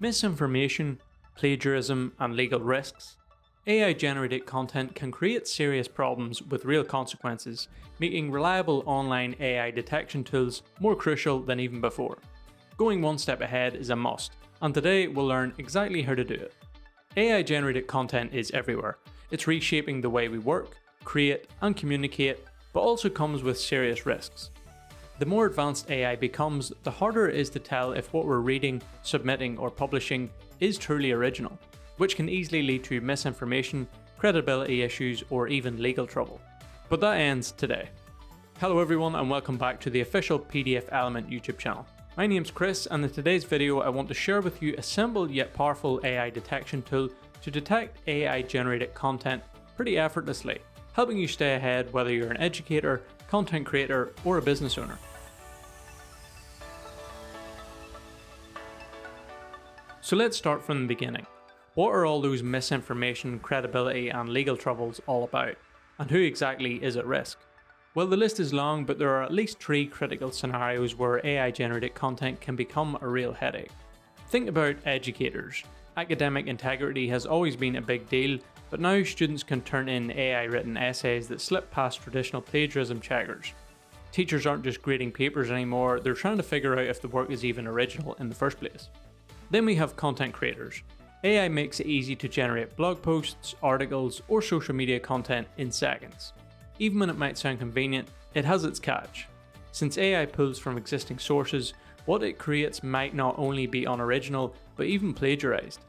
Misinformation, plagiarism, and legal risks. AI-generated content can create serious problems with real consequences, making reliable online AI detection tools more crucial than even before. Going one step ahead is a must, and today we'll learn exactly how to do it. AI-generated content is everywhere. It's reshaping the way we work, create, and communicate, but also comes with serious risks. The more advanced AI becomes, the harder it is to tell if what we're reading, submitting, or publishing is truly original, which can easily lead to misinformation, credibility issues, or even legal trouble. But that ends today. Hello everyone and welcome back to the official PDF Element YouTube channel. My name's Chris, and in today's video I want to share with you a simple yet powerful AI detection tool to detect AI generated content pretty effortlessly, helping you stay ahead whether you're an educator, content creator, or a business owner. So let's start from the beginning. What are all those misinformation, credibility, and legal troubles all about? And who exactly is at risk? Well, the list is long, but there are at least 3 critical scenarios where AI-generated content can become a real headache. Think about educators. Academic integrity has always been a big deal, but now students can turn in AI-written essays that slip past traditional plagiarism checkers. Teachers aren't just grading papers anymore, they're trying to figure out if the work is even original in the first place. Then we have content creators. AI makes it easy to generate blog posts, articles, or social media content in seconds. Even when it might sound convenient, it has its catch. Since AI pulls from existing sources, what it creates might not only be unoriginal, but even plagiarized.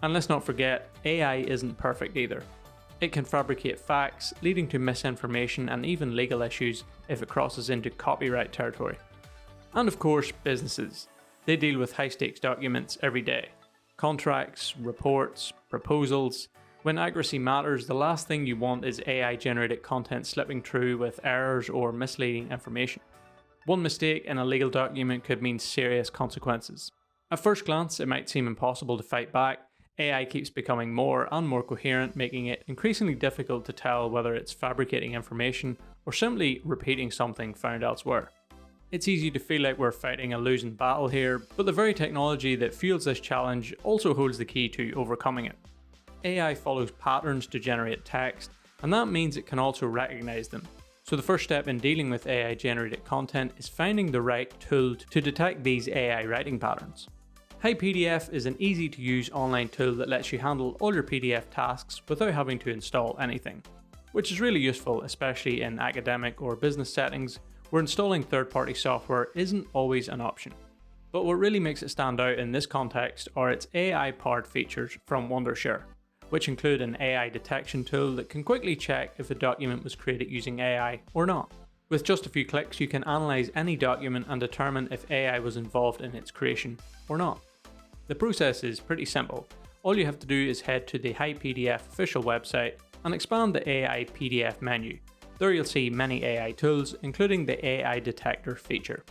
And let's not forget, AI isn't perfect either. It can fabricate facts, leading to misinformation and even legal issues if it crosses into copyright territory. And of course, businesses. They deal with high-stakes documents every day. Contracts, reports, proposals. When accuracy matters, the last thing you want is AI-generated content slipping through with errors or misleading information. One mistake in a legal document could mean serious consequences. At first glance, it might seem impossible to fight back. AI keeps becoming more and more coherent, making it increasingly difficult to tell whether it's fabricating information or simply repeating something found elsewhere. It's easy to feel like we're fighting a losing battle here, but the very technology that fuels this challenge also holds the key to overcoming it. AI follows patterns to generate text, and that means it can also recognize them. So the first step in dealing with AI-generated content is finding the right tool to detect these AI writing patterns. HiPDF is an easy-to-use online tool that lets you handle all your PDF tasks without having to install anything, which is really useful, especially in academic or business settings where installing third-party software isn't always an option. But what really makes it stand out in this context are its AI-powered features from Wondershare, which include an AI detection tool that can quickly check if a document was created using AI or not. With just a few clicks, you can analyze any document and determine if AI was involved in its creation or not. The process is pretty simple. All you have to do is head to the HiPDF official website and expand the AI PDF menu. There you'll see many AI tools, including the AI detector feature.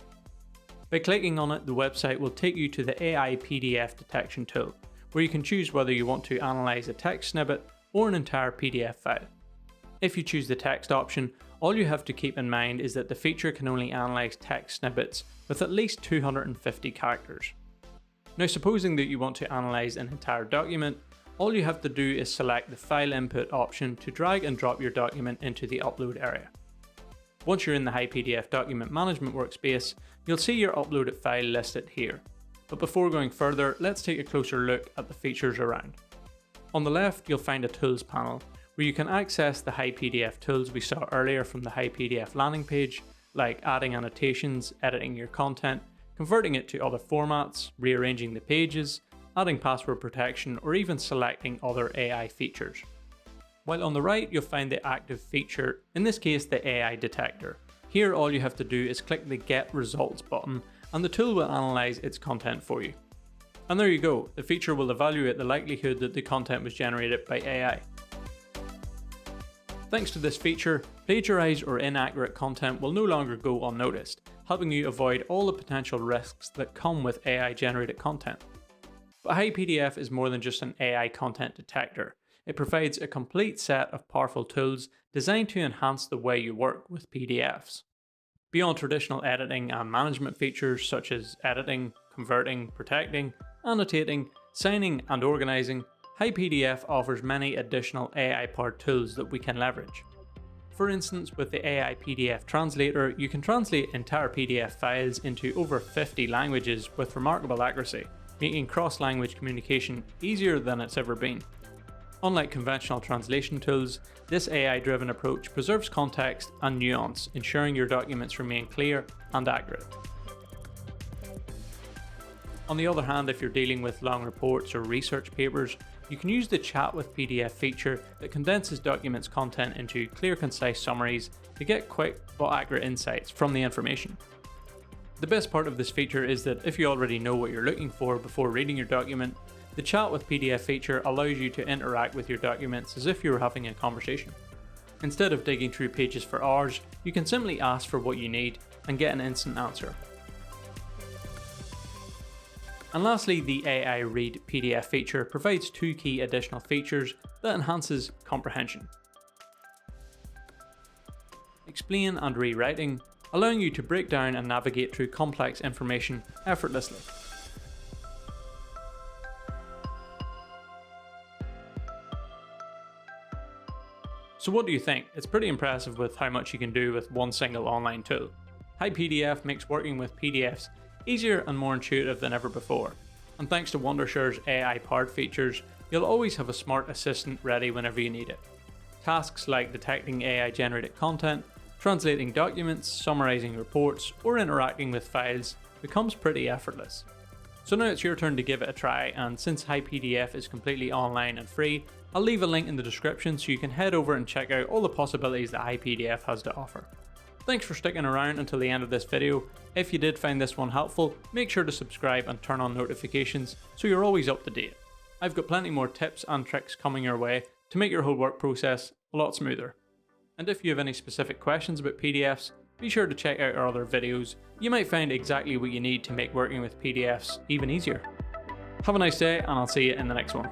By clicking on it, the website will take you to the AI PDF detection tool, where you can choose whether you want to analyze a text snippet or an entire PDF file. If you choose the text option, all you have to keep in mind is that the feature can only analyze text snippets with at least 250 characters. Now, supposing that you want to analyze an entire document, all you have to do is select the file input option to drag and drop your document into the upload area. Once you're in the HiPDF document management workspace, you'll see your uploaded file listed here. But before going further, let's take a closer look at the features around. On the left, you'll find a tools panel where you can access the HiPDF tools we saw earlier from the HiPDF landing page, like adding annotations, editing your content, converting it to other formats, rearranging the pages, adding password protection, or even selecting other AI features. While on the right, you'll find the active feature, in this case the AI detector. Here all you have to do is click the Get Results button and the tool will analyze its content for you. And there you go, the feature will evaluate the likelihood that the content was generated by AI. Thanks to this feature, plagiarized or inaccurate content will no longer go unnoticed, helping you avoid all the potential risks that come with AI generated content. But HiPDF is more than just an AI content detector. It provides a complete set of powerful tools designed to enhance the way you work with PDFs. Beyond traditional editing and management features such as editing, converting, protecting, annotating, Signing and organising, HiPDF offers many additional AI-powered tools that we can leverage. For instance, with the AI PDF translator, you can translate entire PDF files into over 50 languages with remarkable accuracy, making cross-language communication easier than it's ever been. Unlike conventional translation tools, this AI-driven approach preserves context and nuance, ensuring your documents remain clear and accurate. On the other hand, if you're dealing with long reports or research papers, you can use the Chat with PDF feature that condenses documents' content into clear, concise summaries to get quick but accurate insights from the information. The best part of this feature is that if you already know what you're looking for before reading your document, the Chat with PDF feature allows you to interact with your documents as if you were having a conversation. Instead of digging through pages for hours, you can simply ask for what you need and get an instant answer. And lastly, the AI Read PDF feature provides two key additional features that enhances comprehension. Explain and rewriting, allowing you to break down and navigate through complex information effortlessly. So what do you think? It's pretty impressive with how much you can do with one single online tool. HiPDF makes working with PDFs easier and more intuitive than ever before. And thanks to Wondershare's AI-powered features, you'll always have a smart assistant ready whenever you need it. Tasks like detecting AI-generated content, translating documents, summarizing reports, or interacting with files becomes pretty effortless. So now it's your turn to give it a try, and since HiPDF is completely online and free, I'll leave a link in the description so you can head over and check out all the possibilities that HiPDF has to offer. Thanks for sticking around until the end of this video. If you did find this one helpful, make sure to subscribe and turn on notifications so you're always up to date. I've got plenty more tips and tricks coming your way to make your whole work process a lot smoother. And if you have any specific questions about PDFs, be sure to check out our other videos. You might find exactly what you need to make working with PDFs even easier. Have a nice day, and I'll see you in the next one.